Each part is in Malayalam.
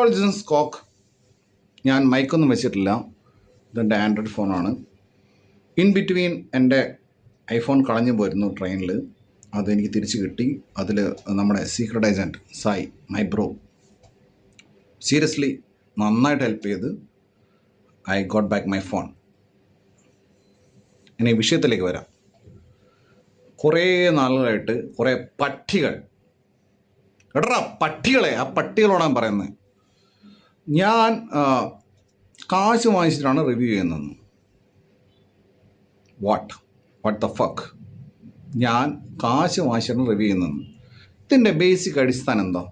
All Jins coke. ഞാൻ മൈക്കൊന്നും വെച്ചിട്ടില്ല. ഇതെൻ്റെ ആൻഡ്രോയിഡ് ഫോണാണ്. ഇൻ ബിറ്റ്വീൻ എൻ്റെ ഐഫോൺ കളഞ്ഞു പോയിരുന്നു ട്രെയിനിൽ. അതെനിക്ക് തിരിച്ച് കിട്ടി. അതിൽ നമ്മുടെ secret agent Sai, my bro, seriously നന്നായിട്ട് ഹെൽപ്പ് ചെയ്ത് I got back my phone. ഇനി വിഷയത്തിലേക്ക് വരാം. കുറേ നാളുകളായിട്ട് കുറേ പട്ടികൾ, എടാ പട്ടികളെ, ആ പട്ടികളോടാണ് പറയുന്നത്. ഞാൻ കാശ് വാങ്ങിച്ചിട്ടാണ് റിവ്യൂ ചെയ്യുന്നത്. What the fuck? ഞാൻ കാശ് വാങ്ങിച്ചിട്ടാണ് റിവ്യൂ ചെയ്യുന്നത്. ഇതിൻ്റെ ബേസിക് അടിസ്ഥാനം എന്താ?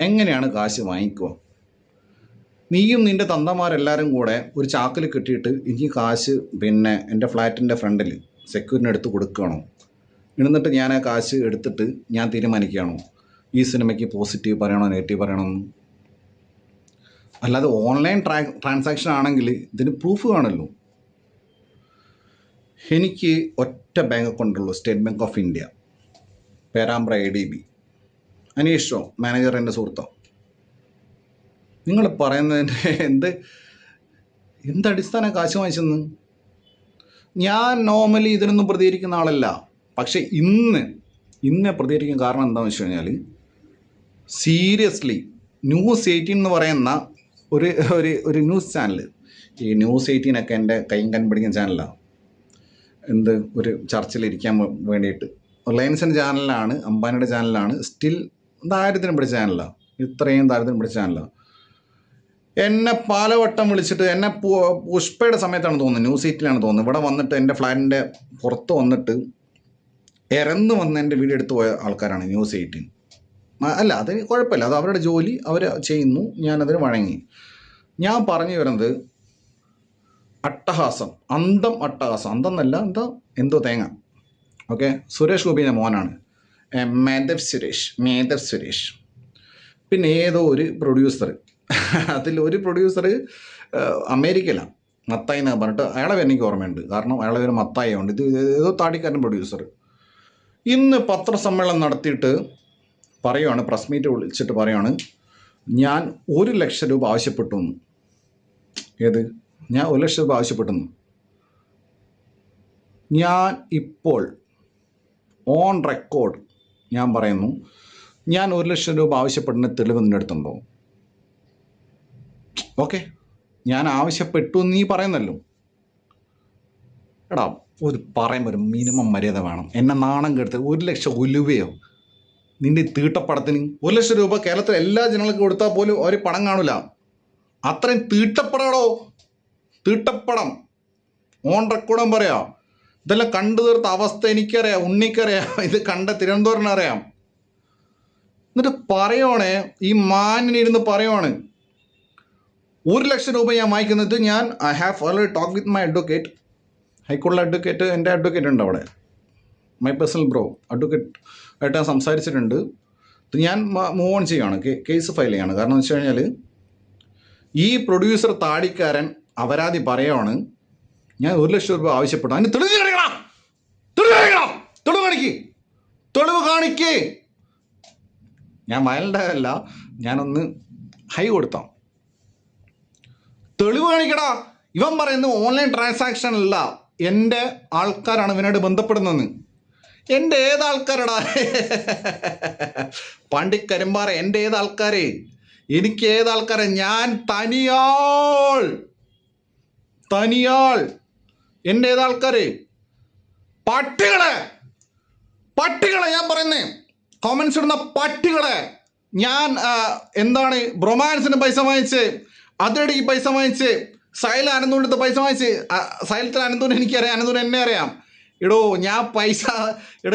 എങ്ങനെയാണ് കാശ് വാങ്ങിക്കുക? നീയും നിൻ്റെ തന്തമാരെല്ലാവരും കൂടെ ഒരു ചാക്കിൽ കെട്ടിയിട്ട് എനിക്ക് കാശ് പിന്നെ എൻ്റെ ഫ്ലാറ്റിൻ്റെ ഫ്രണ്ടിൽ സെക്യൂരിറ്റിന് എടുത്ത് കൊടുക്കുകയാണോ? എന്നിട്ട് ഞാൻ ആ കാശ് എടുത്തിട്ട് ഞാൻ തീരുമാനിക്കുകയാണോ ഈ സിനിമയ്ക്ക് പോസിറ്റീവ് പറയണോ നെഗറ്റീവ് പറയണമെന്ന്? അല്ലാതെ ഓൺലൈൻ ട്രാൻസാക്ഷൻ ആണെങ്കിൽ ഇതിന് പ്രൂഫ് കാണുമല്ലോ. എനിക്ക് ഒറ്റ ബാങ്ക് അക്കൗണ്ടുള്ളൂ, state bank of India, Perambra ADB. അന്വേഷിച്ചോ, മാനേജർ എൻ്റെ സുഹൃത്തോ. നിങ്ങൾ പറയുന്നതിൻ്റെ എന്തടിസ്ഥാനം കാശ് വാങ്ങിച്ചെന്ന്? ഞാൻ നോർമലി ഇതിനൊന്നും പ്രതികരിക്കുന്ന ആളല്ല. പക്ഷേ ഇന്ന് പ്രതികരിക്കാൻ കാരണം എന്താണെന്ന് വെച്ച് കഴിഞ്ഞാൽ, സീരിയസ്ലി ന്യൂസ് 18 എന്ന് പറയുന്ന ഒരു ന്യൂസ് ചാനൽ, ഈ ന്യൂസ് 18 എൻ്റെ കൈയും കൺപിടിക്കുന്ന ചാനലാണ്. ഒരു ചർച്ചയിലിരിക്കാൻ വേണ്ടിയിട്ട് റിലയൻസിൻ്റെ ചാനലിലാണ്, അംബാനിയുടെ ചാനലാണ്, സ്റ്റിൽ ദാരിദ്ര്യം പിടിച്ച ചാനലാണ്, ഇത്രയും ദാരിദ്ര്യം പിടിച്ച ചാനലാണ്. എന്നെ പലവട്ടം വിളിച്ചിട്ട്, എന്നെ പുഷ്പയുടെ സമയത്താണ് തോന്നുന്നത്, ന്യൂസ് 18 തോന്നുന്നത്, ഇവിടെ വന്നിട്ട് എൻ്റെ ഫ്ലാറ്റിൻ്റെ പുറത്ത് വന്നിട്ട് ഇറന്ന് വന്ന് എൻ്റെ വീഡിയോ എടുത്ത് പോയ ആൾക്കാരാണ് ന്യൂസ് 18. അല്ല, അത് കുഴപ്പമില്ല, അത് അവരുടെ ജോലി, അവർ ചെയ്യുന്നു, ഞാനതിന് വഴങ്ങി. ഞാൻ പറഞ്ഞു വരുന്നത് അട്ടഹാസം, അട്ടഹാസം, എന്നല്ല, എന്തോ തേങ്ങ. ഓക്കെ, സുരേഷ് ഗോപിൻ്റെ മോനാണ്, മേധവ് സുരേഷ്. പിന്നെ ഏതോ ഒരു പ്രൊഡ്യൂസർ, അതിലൊരു പ്രൊഡ്യൂസർ അമേരിക്കയിലാണ്, മത്തായി എന്നൊക്കെ പറഞ്ഞിട്ട്, അയാളെ എനിക്ക് ഓർമ്മയുണ്ട്, കാരണം അയാളെ പേര് മത്തായി ഉണ്ട്. ഇത് ഏതോ താടിക്കാരൻ പ്രൊഡ്യൂസർ. ഇന്ന് പത്രസമ്മേളനം നടത്തിയിട്ട് പറയുവാണ്, പ്രസ് മീറ്റ് വിളിച്ചിട്ട് പറയുവാണ്, ഞാൻ 1 ലക്ഷം രൂപ ആവശ്യപ്പെട്ടു എന്ന്. ഞാൻ 1 ലക്ഷം രൂപ ആവശ്യപ്പെട്ടെന്ന്. ഞാൻ ഇപ്പോൾ ഓൺ റെക്കോർഡ് ഞാൻ പറയുന്നു, ഞാൻ 1 ലക്ഷം രൂപ ആവശ്യപ്പെടുന്ന തെളിവ് നിൻ്റെ അടുത്തുണ്ടോ? ഓക്കെ, ഞാൻ ആവശ്യപ്പെട്ടു എന്ന് നീ പറയുന്നല്ലോ. എടാ, പറയുമ്പോൾ ഒരു മിനിമം മര്യാദ വേണം. എന്നെ നാണം കെടുത്ത് 1 ലക്ഷം ഉലുവയോ നിൻ്റെ തീട്ടപ്പടത്തിന്? 1 ലക്ഷം രൂപ കേരളത്തിലെ എല്ലാ ജനങ്ങൾക്കും കൊടുത്താൽ പോലും അവർ പണം കാണില്ല. അത്രയും തീട്ടപ്പടമാണോ? തീട്ടപ്പടം ഓൺ റെക്കോർഡും പറയാം. ഇതെല്ലാം കണ്ടു തീർത്ത അവസ്ഥ എനിക്കറിയാം, ഉണ്ണിക്കറിയാം, ഇത് കണ്ട തിരുവനന്തപുരത്തിന് അറിയാം. എന്നിട്ട് പറയുവാണേ, ഈ മാനിനിരുന്ന് പറയുവാണ് 1 ലക്ഷം രൂപ ഞാൻ വാങ്ങിക്കുന്നത്. I have already talk with my advocate, ഹൈക്കോടതി അഡ്വക്കേറ്റ്, എൻ്റെ അഡ്വക്കേറ്റ് ഉണ്ട് അവിടെ, മൈ പേഴ്സണൽ ബ്രോ അഡ്വക്കേറ്റ് ആയിട്ട് ഞാൻ സംസാരിച്ചിട്ടുണ്ട്. ഞാൻ മൂവ് ഓൺ ചെയ്യുകയാണ്, കേസ് ഫയൽ ചെയ്യുകയാണ്. കാരണം എന്ന് വെച്ച് കഴിഞ്ഞാൽ, ഈ പ്രൊഡ്യൂസർ താടിക്കാരൻ അപരാധി പറയുവാണ്, ഞാൻ 1 ലക്ഷം രൂപ ആവശ്യപ്പെട്ടു. അതിന് തെളിവ് കാണിക്കേ. ഞാൻ വയലൻ്റല്ല, ഞാനൊന്ന് ഹൈ കൊടുത്താം. തെളിവ് കാണിക്കടാ. ഇവൻ പറയുന്നത് ഓൺലൈൻ ട്രാൻസാക്ഷൻ അല്ല, എൻ്റെ ആൾക്കാരാണ് ഇവനായിട്ട് ബന്ധപ്പെടുന്നതെന്ന്. എൻ്റെ ഏതാൾക്കാരടാ? പണ്ടിക്കരിമ്പാറ, എൻ്റെ ഏതാൾക്കാരെ? എനിക്ക് ഏതാൾക്കാരെ? ഞാൻ തനിയാൾ. എൻ്റെ ഏതാൾക്കാരെ? പട്ടികളെ ഞാൻ പറയുന്നേ, കോമൻസ് ഇടുന്ന പട്ടികളെ. ഞാൻ ബ്രൊമാൻസിന് പൈസ വാങ്ങിച്ച്, അതിരടിക്ക് പൈസ വാങ്ങിച്ച്, സൈല അനന്തൂരിൻ്റെ പൈസ വാങ്ങിച്ച്. സൈലത്തിൽ അനന്തൂർ എനിക്കറിയാം, അനന്തൂർ എന്നെ അറിയാം. ഞാൻ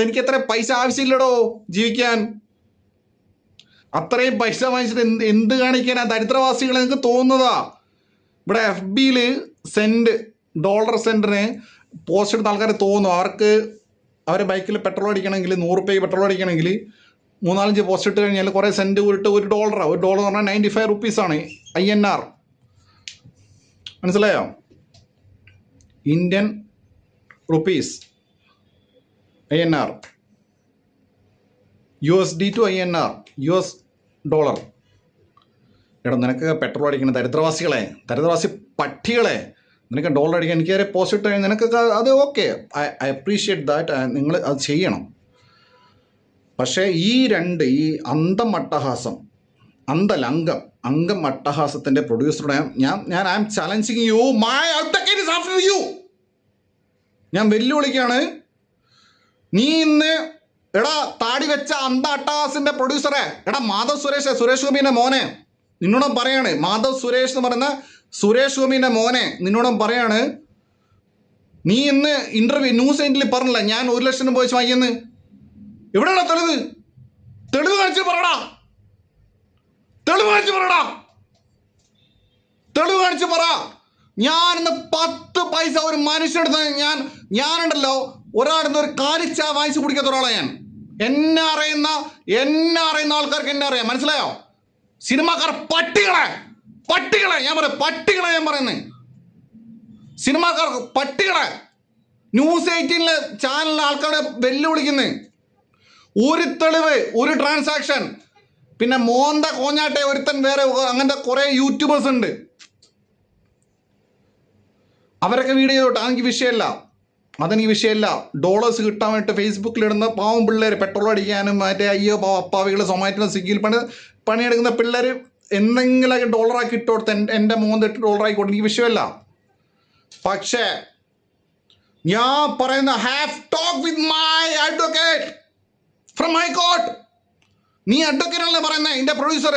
എനിക്ക് എത്ര പൈസ ആവശ്യമില്ലടോ ജീവിക്കാൻ. അത്രയും പൈസ വാങ്ങിച്ചിട്ട് എന്ത് കാണിക്കാനാ ദരിദ്രവാസികളെ നിങ്ങൾക്ക് തോന്നുന്നതാ? ഇവിടെ FBയിൽ ഡോളർ സെൻറ്റിന് പോസ്റ്റ് എടുത്ത ആൾക്കാർ തോന്നും, അവരെ ബൈക്കിൽ പെട്രോൾ അടിക്കണമെങ്കിൽ, 100 രൂപയ്ക്ക് പെട്രോൾ അടിക്കണമെങ്കിൽ 3-4 പോസ്റ്റ് ഇട്ട് കഴിഞ്ഞാൽ കുറേ സെൻറ്റ് ഉരുട്ട് $1. $1 എന്ന് പറഞ്ഞാൽ 95 റുപ്പീസാണ്, INR. മനസ്സിലായോ? Indian rupees, INR, USD to INR, US dollar. എടാ നിനക്ക് പെട്രോൾ അടിക്കുന്ന ദരിദ്രവാസി പട്ടികളെ, നിനക്ക് ഡോളർ അടിക്കാൻ എനിക്ക് പോസ്റ്റ് ഇട്ട് കഴിഞ്ഞാൽ നിനക്കൊക്കെ അത് ഓക്കെ, ഐ അപ്രീഷിയേറ്റ് ദാറ്റ്, നിങ്ങൾ അത് ചെയ്യണം. പക്ഷേ ഈ അംഗം അട്ടഹാസത്തിൻ്റെ പ്രൊഡ്യൂസറുടെ ഞാൻ I am challenging you, my outtake is after you. ഞാൻ വെല്ലുവിളിക്കാണ്. നീ ഇന്ന് എടാ താടി വെച്ച അട്ടഹാസിൻ്റെ പ്രൊഡ്യൂസറെ, എടാ മാധവ് സുരേഷ് ഗോപിൻ്റെ മോനെ നിന്നോടും പറയാണ്, മാധവ് സുരേഷ് എന്ന് പറയുന്ന സുരേഷ് ഗോപിൻ്റെ മോനെ നിന്നോടും പറയാണ്, നീ ഇന്ന് ഇന്റർവ്യൂ ന്യൂസ് 8 പറഞ്ഞില്ല ഞാൻ 1 ലക്ഷം രൂപ വെച്ച് വാങ്ങിയെന്ന്. എവിടെയാണോ തെളിവ് കാണിച്ച് പറയടാ, തെളിവ് കാണിച്ച് പറ. ഞാനിന്ന് 10 പൈസ ഒരു മനുഷ്യടുത്ത് ഞാനുണ്ടല്ലോ ഒരാടുന്ന് ഒരു കാലിച്ച വായിച്ച് കുടിക്കാത്ത ഒരാളാണ് ഞാൻ. എന്നെ അറിയുന്ന ആൾക്കാർക്ക് എന്നെ അറിയാം, മനസ്സിലായോ? സിനിമാക്കാർ പട്ടികളെ ഞാൻ പറയുന്നത്, സിനിമാക്കാർ പട്ടികളെ. ന്യൂസ് 18 ചാനലിലെ ആൾക്കാരെ വെല്ലുവിളിക്കുന്നത്. ഒരു തെളിവ്, ഒരു ട്രാൻസാക്ഷൻ. പിന്നെ മോന്ത കോഞ്ഞാട്ടെ ഒരുത്തൻ വേറെ അങ്ങനത്തെ കുറേ യൂട്യൂബേഴ്സ് ഉണ്ട്, അവരൊക്കെ വീഡിയോ ചെയ്തോട്ടെ, അതെനിക്ക് വിഷയമല്ല. ഡോളേഴ്സ് കിട്ടാൻ വേണ്ടിയിട്ട് ഫേസ്ബുക്കിലിടുന്ന പാവം പിള്ളേർ, പെട്രോൾ അടിക്കാനും മറ്റേ അയ്യോ അപ്പാവികൾ സൊമാറ്റോ സ്വിഗ്ഗിയിൽ പണിയെടുക്കുന്ന പിള്ളേർ എന്തെങ്കിലുമൊക്കെ ഡോളറാക്കി ഇട്ട് കൊടുത്ത് എൻ്റെ $8 കൊടുത്ത് എനിക്ക് വിഷയമല്ല. പക്ഷേ ഞാൻ പറയുന്ന have talk with my advocate from high court. നീ അഡ്വക്കേറ്റല്ലേ പറയുന്നത്, എൻ്റെ പ്രൊഡ്യൂസർ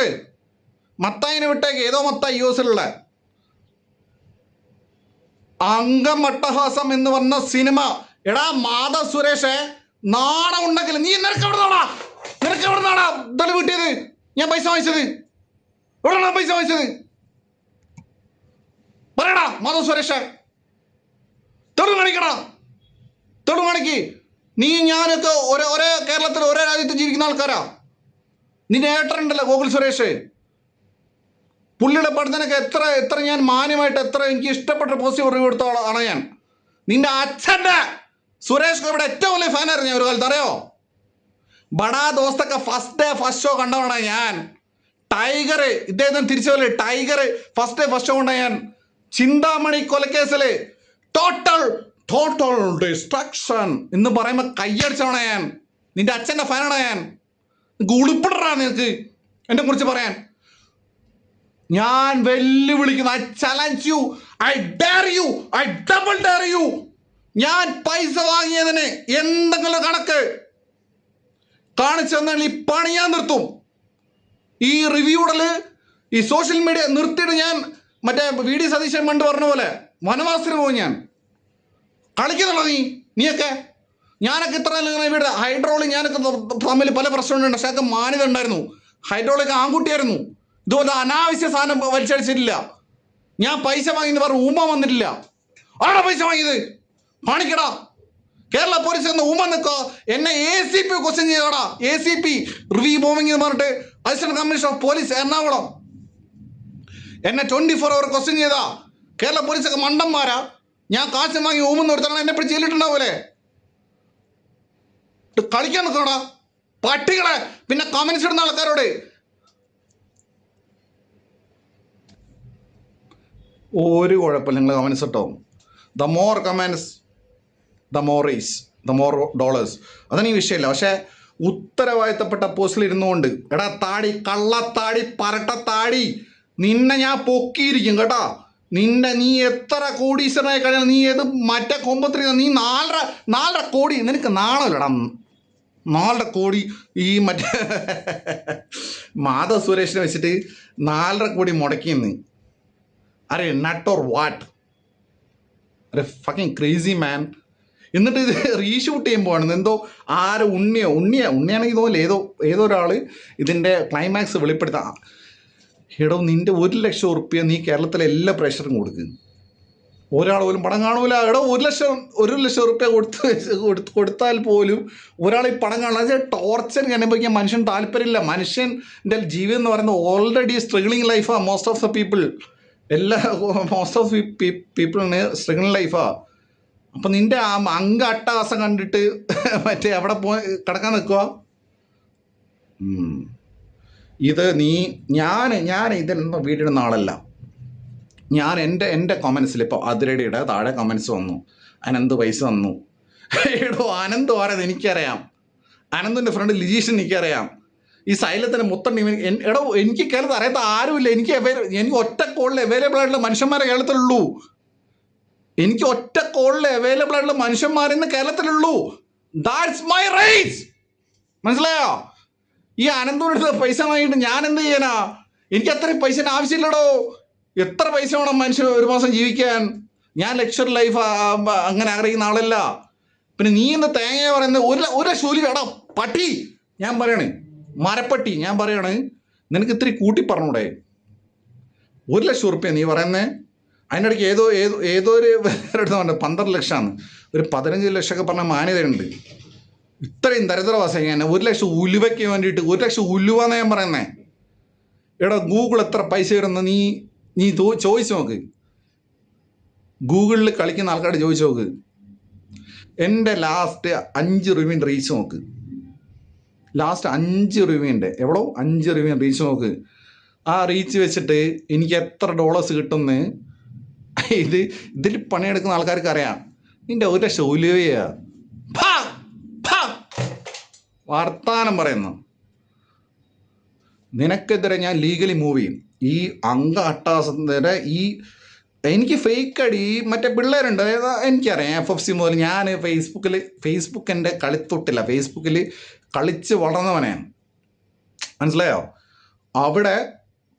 മത്തായിനെ വിട്ടേക്ക്, ഏതോ മത്തായി US അംഗം അട്ടഹാസം എന്ന് പറഞ്ഞ സിനിമ. എടാ മാധവ് സുരേഷ്, നാണം ഉണ്ടെങ്കിൽ നീ നിനക്ക് എവിടെ നാടാ തെളിവ് കിട്ടിയത്? ഞാൻ പൈസ വാങ്ങിച്ചത് എവിടെയാണ് പൈസ വാങ്ങിച്ചത്? പറയടാ മാധവ് സുരേഷ്, തെളിവ് കാണിക്ക്. നീ ഞാനൊക്കെ ഒരേ കേരളത്തിൽ ഒരേ രാജ്യത്ത് ജീവിക്കുന്ന ആൾക്കാരാ. നിന്റെ ഏട്ടനുണ്ടല്ലോ ഗോകുൽ സുരേഷ്, പുള്ളിയുടെ പഠനത്തിനൊക്കെ എത്ര ഞാൻ മാന്യമായിട്ട് എത്ര എനിക്ക് ഇഷ്ടപ്പെട്ട പോസിറ്റീവ് റിവ്യൂ കൊടുത്ത ആളാണ് ഞാൻ. നിന്റെ അച്ഛൻ്റെ സുരേഷ് ഗോപിയുടെ ഏറ്റവും വലിയ ഫാനായിരുന്നു ഞാൻ ഒരു കാലത്ത്, അറിയോ? ബടാ ദോസ്തൊക്കെ ഫസ്റ്റ് ഷോ കണ്ടവണ ഞാൻ. ടൈഗർ, ഇദ്ദേഹത്തിന് തിരിച്ചു പോലെ ടൈഗർ ഫസ്റ്റ് ഷോ കൊണ്ട ഞാൻ. ചിന്താമണി കൊലക്കേസില് ടോട്ടൽ ഡിസ്ട്രക്ഷൻ എന്ന് പറയുമ്പോൾ കയ്യടിച്ചവണ ഞാൻ. നിന്റെ അച്ഛൻ്റെ ഫാനാണ് ഞാൻ. ഉളുപ്പിടറാ നിനക്ക് എന്നെ കുറിച്ച് പറയാൻ. ഞാൻ വെല്ലുവിളിക്കുന്നു. I challenge you, I dare you, I double dare you. ഞാൻ പൈസ വാങ്ങിയതിന് എന്തെങ്കിലും കണക്ക് കാണിച്ചു തന്നാൽ ഈ പണി ഞാൻ നിർത്തും. ഈ റിവ്യൂടല് ഈ സോഷ്യൽ മീഡിയ നിർത്തിയിട്ട് ഞാൻ മറ്റേ VD സതീശൻ പണ്ട് പറഞ്ഞ പോലെ വനവാസത്തിന് പോകും. ഞാൻ കളിക്കുന്നുള്ളൂ നീയൊക്കെ. ഞാനൊക്കെ ഇത്ര ഇവിടെ ഹൈഡ്രോളിക് ഞാനൊക്കെ തമ്മിൽ പല പ്രശ്നങ്ങളുണ്ട്, പക്ഷെ അതൊക്കെ മാന്യത ഉണ്ടായിരുന്നു. ഹൈഡ്രോളിക് ആൺകുട്ടിയായിരുന്നു. ഇതുപോലെ അനാവശ്യ സാധനം വലിച്ചടിച്ചിട്ടില്ല. ഞാൻ പൈസ വാങ്ങിയെന്ന് പറഞ്ഞ് ഊമ വന്നിട്ടില്ല. ആടാ പൈസ വാങ്ങിയത് കാണിക്കടാ. കേരള പോലീസ് എന്ന ഊമ നിൽക്കുക. എന്നെ ACP ക്വസ്റ്റ്യൻ ചെയ്തോടാ. ACP റിവ്യൂ ബോംബിംഗ് എന്ന് പറഞ്ഞിട്ട് assistant commissioner of police Ernakulam എന്നെ 24 hour ക്വസ്റ്റ്യൻ ചെയ്താ. കേരള പോലീസൊക്കെ മണ്ടന്മാരാ. ഞാൻ കാശ് വാങ്ങി ഊമെന്ന് കൊടുത്താണ് എന്നെ പിടിച്ച് ജയിലിട്ടുണ്ടാവൂലേ. കളിക്കാൻ നിൽക്കണോടാ പട്ടികളെ. പിന്നെ കമന്റ്സ് ഇടുന്ന ആൾക്കാരോട് ഒരു കുഴപ്പമില്ല, നിങ്ങൾ കമൻസ് ഇട്ടോ. The more comments the more dollars. അതെനിക്ക് വിഷയമില്ല. പക്ഷേ ഉത്തരവാദിത്തപ്പെട്ട പോസ്റ്റിൽ ഇരുന്നുകൊണ്ട് എടാ താടി, കള്ളത്താടി, പരട്ടത്താടി, നിന്നെ ഞാൻ പൊക്കിയിരിക്കും കേട്ടോ. നീ എത്ര കോടീശ്വരനായി കഴിഞ്ഞാൽ നീ ഏത് മറ്റേ കൊമ്പത്തിൽ നീ 4.5 കോടി നിനക്ക് നാണല്ലടാ. 4.5 കോടി ഈ മറ്റേ മാധവ് സുരേഷിനെ വെച്ചിട്ട് 4.5 കോടി മുടക്കിയെന്ന്. Are nut or what? Are fucking crazy man. എന്നിട്ട് ഇത് റീഷൂട്ട് ചെയ്യുമ്പോഴാണ് എന്തോ ഉണ്ണിയാണെങ്കിൽ തോന്നില്ല, ഏതോ ഒരാൾ ഇതിൻ്റെ ക്ലൈമാക്സ് വെളിപ്പെടുത്താം. എടോ നിൻ്റെ 1 ലക്ഷം ഉറുപ്പ്യ നീ കേരളത്തിലെ എല്ലാ പ്രേക്ഷകർക്കും കൊടുക്കുക. ഒരാൾ പോലും പടം കാണൂല. എടോ 1 ലക്ഷം ഉറുപ്പ്യ കൊടുത്താൽ പോലും ഒരാൾ ഈ പടം കാണാൻ ടോർച്ചർ അനുഭവിക്കാൻ മനുഷ്യൻ താല്പര്യമില്ല. മനുഷ്യൻ്റെ ജീവിതം എന്ന് പറയുന്നത് ഓൾറെഡി സ്ട്രഗിളിങ് ലൈഫാണ്. മോസ്റ്റ് ഓഫ് പീപ്പിളിന് സ്ട്രഗിളിങ് ലൈഫാണ്. അപ്പം നിൻ്റെ ആ അട്ടഹാസം കണ്ടിട്ട് മറ്റേ അവിടെ പോയി കിടക്കാൻ നിൽക്കുക. ഇത് ഞാൻ ഇതിലൊന്നും വീടിടുന്ന ആളല്ല. ഞാൻ എൻ്റെ കമൻസിൽ ഇപ്പോൾ അതിരടിയുടെ താഴെ കമൻസ് വന്നു, അനന്ത് പൈസ തന്നു. എടോ അനന്ത് ആരത് എനിക്കറിയാം, അനന്തിൻ്റെ ഫ്രണ്ട് ലിജീഷൻ എനിക്കറിയാം, ഈ സൈലത്തിൻ്റെ മൊത്തം ടീം എടോ എനിക്ക് കേരളത്തിൽ അറിയാത്ത ആരുമില്ല. എനിക്ക് ഒറ്റ കോളിൽ അവൈലബിൾ ആയിട്ടുള്ള മനുഷ്യന്മാരെ കേരളത്തിലുള്ളൂ. എനിക്ക് ഒറ്റ കോളിൽ അവൈലബിൾ ആയിട്ടുള്ള മനുഷ്യന്മാരെന്ന് കേരളത്തിലുള്ളൂ. That's my rights. മനസ്സിലായോ? ഈ അനന്തോട് പൈസ വാങ്ങിയിട്ട് ഞാൻ എന്ത് ചെയ്യാനാ? എനിക്ക് അത്രയും പൈസ ആവശ്യമില്ലടോ. എത്ര പൈസ വേണം മനുഷ്യൻ ഒരു മാസം ജീവിക്കാൻ? ഞാൻ ലക്ഷറി ലൈഫ് അങ്ങനെ ആഗ്രഹിക്കുന്ന ആളല്ല. പിന്നെ നീ എന്താ തേങ്ങ പറയുന്നത്? ഒരു ലക്ഷം എടാ പട്ടി, ഞാൻ പറയണേ മരപ്പട്ടി, ഞാൻ പറയണേ നിനക്ക് ഇത്തിരി കൂട്ടി പറഞ്ഞൂടെ? 1 ലക്ഷം ഉറുപ്പ്യ നീ പറയുന്നേ. അതിൻ്റെ ഇടയ്ക്ക് ഏതോ ഒരു വേറെ 12 ലക്ഷമാണ്. ഒരു 15 ലക്ഷമൊക്കെ പറഞ്ഞ മാന്യതയുണ്ട്. ഇത്രയും ദരിദ്രവാസം ഞാൻ 1 ലക്ഷം ഉലുവയ്ക്ക് വേണ്ടിയിട്ട് 1 ലക്ഷം ഉലുവെന്ന് ഞാൻ പറയുന്നേ. എടാ ഗൂഗിൾ എത്ര പൈസ ഇടുന്ന നീ ചോദിച്ചു നോക്ക്. ഗൂഗിളിൽ കളിക്കുന്ന ആൾക്കാരോട് ചോദിച്ചു നോക്ക്. എൻ്റെ ലാസ്റ്റ് 5 റിവ്യൂവിൻ്റെ റീച്ച് നോക്ക്. ലാസ്റ്റ് 5 റിവ്യൂവിൻ്റെ 5 റിവ്യൂ റീച്ച് നോക്ക്. ആ റീച്ച് വെച്ചിട്ട് എനിക്ക് എത്ര ഡോളേഴ്സ് കിട്ടുമെന്ന് ഇതിൽ പണിയെടുക്കുന്ന ആൾക്കാർക്ക് അറിയാം. നിൻ്റെ 1 ലക്ഷം ഉലുവയാ. വർത്താനം പറയുന്നു. നിനക്കെതിരെ ഞാൻ ലീഗലി മൂവ് ചെയ്യും. ഈ അട്ടാസത്തിൻ്റെ എനിക്ക് ഫേക്ക് അടി മറ്റേ പിള്ളേരുണ്ട്, എനിക്കറിയാം. FFC മുതൽ ഞാൻ ഫേസ്ബുക്ക് എൻ്റെ കളിത്തൊട്ടില്ല. ഫേസ്ബുക്കിൽ കളിച്ച് വളർന്നവനാണ്. മനസ്സിലായോ? അവിടെ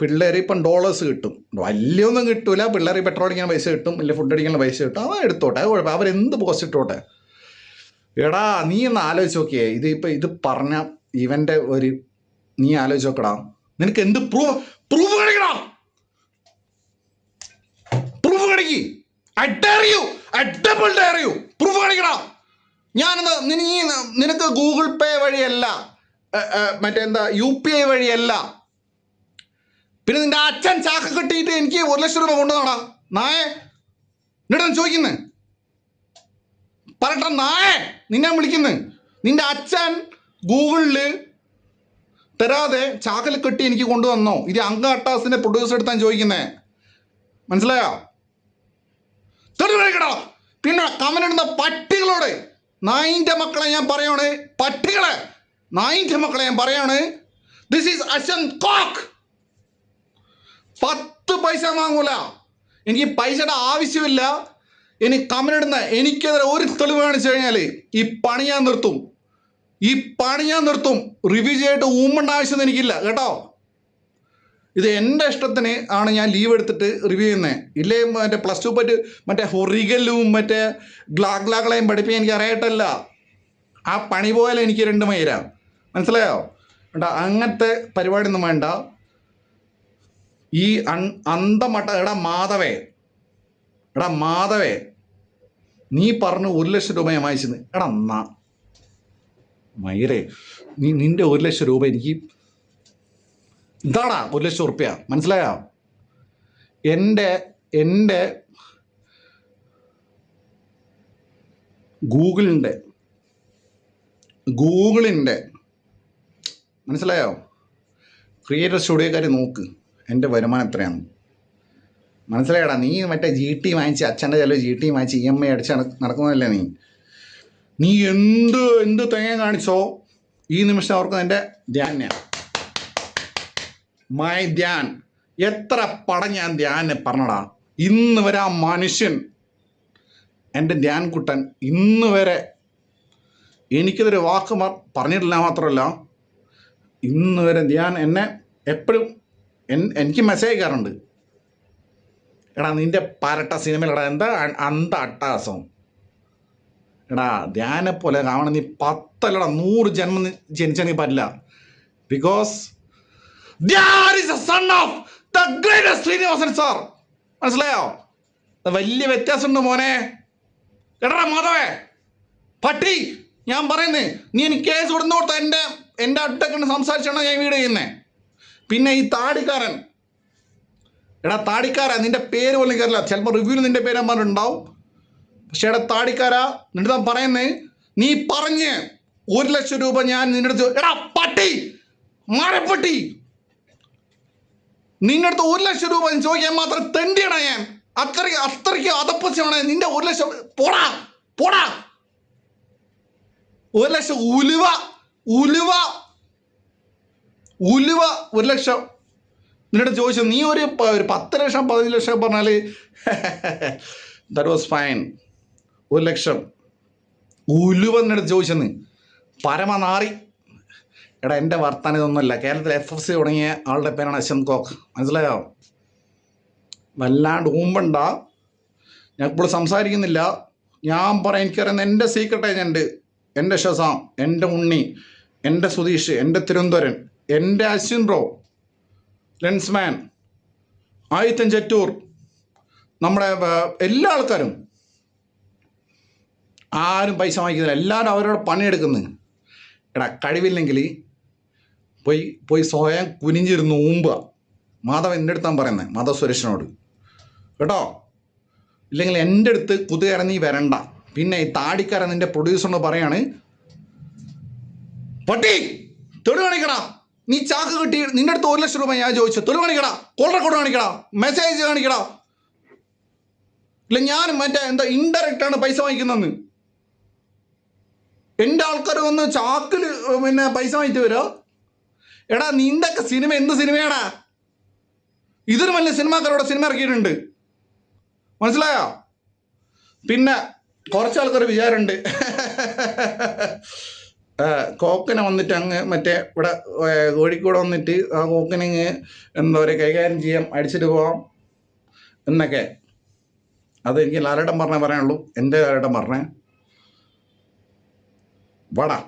പിള്ളേർ ഇപ്പം ഡോളേഴ്സ് കിട്ടും. വലിയൊന്നും കിട്ടൂല. പിള്ളേർ പെട്രോൾ അടിക്കാൻ പൈസ കിട്ടും, ഇല്ല ഫുഡ് അടിക്കാനുള്ള പൈസ കിട്ടും. അത് എടുത്തോട്ടെ, കുഴപ്പം. അവരെന്ത് പോസ്റ്റ് ഇട്ടോട്ടെ. എടാ നീ ഒന്ന് ആലോചിച്ച് നോക്കിയേ. ഇത് പറഞ്ഞ ഇവൻ്റെ നീ ആലോചിച്ച് നോക്കടാ. നിനക്ക് എന്ത് പ്രൂഫ് കാണിക്കണം? പ്രൂഫ് കാണിക്ക്. പ്രൂഫ് കാണിക്കടാ. നിനക്ക് ഗൂഗിൾ പേ വഴിയല്ല, മറ്റെന്താ UPI വഴിയല്ല. പിന്നെ നിന്റെ അച്ഛൻ ചാക്ക് കെട്ടിയിട്ട് എനിക്ക് 1 ലക്ഷം രൂപ കൊണ്ടുവന്നോടാ നായേ. എന്നിട്ടാണ് ചോദിക്കുന്നത്. പറയട്ടെ നായേ, നിന്നെ വിളിക്കുന്നത്. നിന്റെ അച്ഛൻ ഗൂഗിളിൽ തരാതെ ചാക്കിൽ കെട്ടി എനിക്ക് കൊണ്ടുവന്നോ? ഇത് അട്ടാസിന്റെ പ്രൊഡ്യൂസർ എടുത്താൻ ചോദിക്കുന്നേ. മനസ്സിലായോ? തെളിവെടുക്കടോ. പിന്നെ കമന്റിടുന്ന പട്ടികളോട്, നായിൻ്റെ മക്കളെ ഞാൻ പറയാണ്, പട്ടികളെ, നായിൻ്റെ മക്കളെ ഞാൻ പറയാണ്, ദിസ് ഈസ് അച്ഛൻ കോക്ക്. 10 പൈസ വാങ്ങൂല. എനിക്ക് പൈസയുടെ ആവശ്യമില്ല. ഇനി കമന്റിടുന്ന എനിക്കെതിരെ ഒരു തെളിവ് കാണിച്ചു കഴിഞ്ഞാൽ ഈ പണി ഞാൻ നിർത്തും. റിവ്യൂ ചെയ്തിട്ട് ഊമ്പേണ്ട ആവശ്യമൊന്നും എനിക്കില്ല കേട്ടോ. ഇത് എൻ്റെ ഇഷ്ടത്തിന് ആണ് ഞാൻ ലീവ് എടുത്തിട്ട് റിവ്യൂ ചെയ്യുന്നത്. ഇല്ലേ മറ്റേ +2 പറ്റ് മറ്റേ ഹൊറിഗലും മറ്റേ ഗ്ലാഗ്ലാകളെയും പഠിപ്പിക്കാൻ എനിക്ക് അറിയട്ടല്ല. ആ പണി പോലെ എനിക്ക് 2 മൈര. മനസ്സിലായോ? കേട്ടോ, അങ്ങനത്തെ പരിപാടിയൊന്നും വേണ്ട. ഈ അന്തമട്ട എടാ മാധവേ നീ പറഞ്ഞു 1 ലക്ഷം രൂപ ഞാൻ വാങ്ങിച്ചത്. എടാ മയിരേ, നിന്റെ 1 ലക്ഷം രൂപ എനിക്ക് ഇതാടാ 1 ലക്ഷം ഉറുപ്പ്യ. മനസ്സിലായോ? എൻ്റെ ഗൂഗിളിൻ്റെ മനസ്സിലായോ? ക്രിയേറ്റർ സ്റ്റുഡിയോക്കാർ നോക്ക് എൻ്റെ വരുമാനം എത്രയാണ്. മനസ്സിലായടാ? നീ മറ്റേ GT വാങ്ങിച്ച് അച്ഛൻ്റെ ചില GT വാങ്ങിച്ച് EMI അടിച്ച് നടക്കുന്നതല്ലേ നീ എന്ത് തേങ്ങ കാണിച്ചോ ഈ നിമിഷം അവർക്ക് എൻ്റെ ധ്യാനാണ്. മൈ ധ്യാൻ എത്ര പടം ഞാൻ ധ്യാനെ പറഞ്ഞടാ. ഇന്ന് വരെ ആ മനുഷ്യൻ എൻ്റെ ധ്യാൻ കുട്ടൻ ഇന്ന് വരെ എനിക്കിതൊരു വാക്ക് പറഞ്ഞിട്ടില്ല. മാത്രമല്ല ഇന്ന് വരെ ധ്യാൻ എന്നെ എപ്പോഴും എനിക്ക് മെസ്സേജ് അയക്കാറുണ്ട്. എടാ നിൻ്റെ പരട്ട സിനിമയിലടാ എന്താ അട്ടാസം. എടാ ധ്യാനെ പോലെ കാണണം നീ 10 അല്ലടാ 100 ജന്മം ജനിച്ചാൽ നീ പറ്റില്ല. Because Dhyan is a son of the greatest Sreenivasan sir. മനസ്സിലായോ? വലിയ വ്യത്യാസമുണ്ട് മോനെ. എടാ മാധവേ പട്ടി, ഞാൻ പറയുന്നേ, നീ എനിക്ക് കേസ് കൊടുത്തു കൊടുത്ത എൻ്റെ അടുത്തൊക്കെ സംസാരിച്ചാണ് ഞാൻ വീഡിയോ ചെയ്യുന്നത്. പിന്നെ ഈ താടിക്കാരൻ, എടാ താടിക്കാരാ, നിന്റെ പേര് പോലും കയറില്ല. ചിലപ്പോൾ റിവ്യൂവിൽ നിന്റെ പേര് പറഞ്ഞിട്ടുണ്ടാവും. പക്ഷെ എടാ താടിക്കാരാ, നിന്റെ താൻ പറയുന്നേ, നീ പറഞ്ഞ് 1 ലക്ഷം രൂപ ഞാൻ നിന്റെ അടുത്ത്, എടാ പട്ടി മരപ്പട്ടി നിന്റെ അടുത്ത് 1 ലക്ഷം രൂപ ചോദിക്കാൻ മാത്രം തെണ്ടിയടാ ഞാൻ. അത്രയ്ക്ക് അതപ്പസ്യമാണ് നിന്റെ 1 ലക്ഷം. പോടാ പോടാ. 1 ലക്ഷം ഉലുവ 1 ലക്ഷം നിന്നോട് ചോദിച്ചു. നീ ഒരു 10 ലക്ഷം 15 ലക്ഷം പറഞ്ഞാൽ ദാറ്റ് വാസ് ഫൈൻ. 1 ലക്ഷം ഉലുവ നിന്നോട് ചോദിച്ചെന്ന് പരമനാറി. എടാ എൻ്റെ വർത്താനം ഇതൊന്നുമല്ല. കേരളത്തിൽ FFC തുടങ്ങിയ ആളുടെ പേരാണ് അശ്വന്ത് കോക്ക്. മനസ്സിലായോ? വല്ലാണ്ട് ഊമ്പണ്ട. ഞാൻ ഇപ്പോൾ സംസാരിക്കുന്നില്ല. ഞാൻ പറയാം, എനിക്കറിയുന്ന എൻ്റെ സീക്രട്ട് ഏജൻറ്റ്, എൻ്റെ ഷസാം, എൻ്റെ ഉണ്ണി, എൻ്റെ സുധീഷ്, എൻ്റെ തിരുവനന്തപുരൻ, എൻ്റെ അശ്വിൻ ബ്രോ, ലെൻസ്മാൻ, ആയിത്തൻ ചെറ്റൂർ, നമ്മുടെ എല്ലാ ആൾക്കാരും ആരും പൈസ വാങ്ങിക്കുന്നില്ല. എല്ലാവരും അവരോട് പണിയെടുക്കുന്നു. എടാ കഴിവില്ലെങ്കിൽ പോയി സ്വയം കുനിഞ്ഞിരുന്ന് ഊമ്പുക. മാധവൻ എൻ്റെ അടുത്താണ് പറയുന്നത്, മാധവ് സുരേഷിനോട് കേട്ടോ. ഇല്ലെങ്കിൽ എൻ്റെ അടുത്ത് കുതുകയറി നീ വരണ്ട. പിന്നെ ഈ താടിക്കാരൻ നിൻ്റെ പ്രൊഡ്യൂസറിനോട് പറയാണ്, പട്ടി തെളിവ് കാണിക്കടാ. നീ ചാക്ക് കിട്ടി നിൻ്റെ അടുത്ത് 1 ലക്ഷം രൂപ ഞാൻ ചോദിച്ചു. തെളിവ് കാണിക്കടാ, കോൾ റെക്കോർഡ് കാണിക്കടാ, മെസ്സേജ് കാണിക്കടാ. ഇല്ല ഞാൻ എന്താ ഇൻഡയറക്റ്റാണ് പൈസ വാങ്ങിക്കുന്നതെന്ന്. എൻ്റെ ആൾക്കാർ വന്ന് ചാക്കിൽ പൈസ വാങ്ങിച്ച് വരുമോ? എടാ നിൻ്റെയൊക്കെ സിനിമ എന്ത് സിനിമയാടാ? ഇതൊരു വലിയ സിനിമാക്കാരോടെ സിനിമ ഇറക്കിയിട്ടുണ്ട്. മനസ്സിലായോ? പിന്നെ കുറച്ച് ആൾക്കാർ വിചാരമുണ്ട് കോക്കനെ വന്നിട്ട് അങ്ങ് ഇവിടെ കോഴിക്കോട് വന്നിട്ട് ആ കോക്കനെ എന്താ പറയുക കൈകാര്യം ചെയ്യാം, അടിച്ചിട്ട് പോവാം എന്നൊക്കെ. അതെനിക്ക് ലാലേട്ടൻ പറയാനുള്ളൂ. എൻ്റെ ലാലേട്ടൻ പറഞ്ഞേ വാടാ.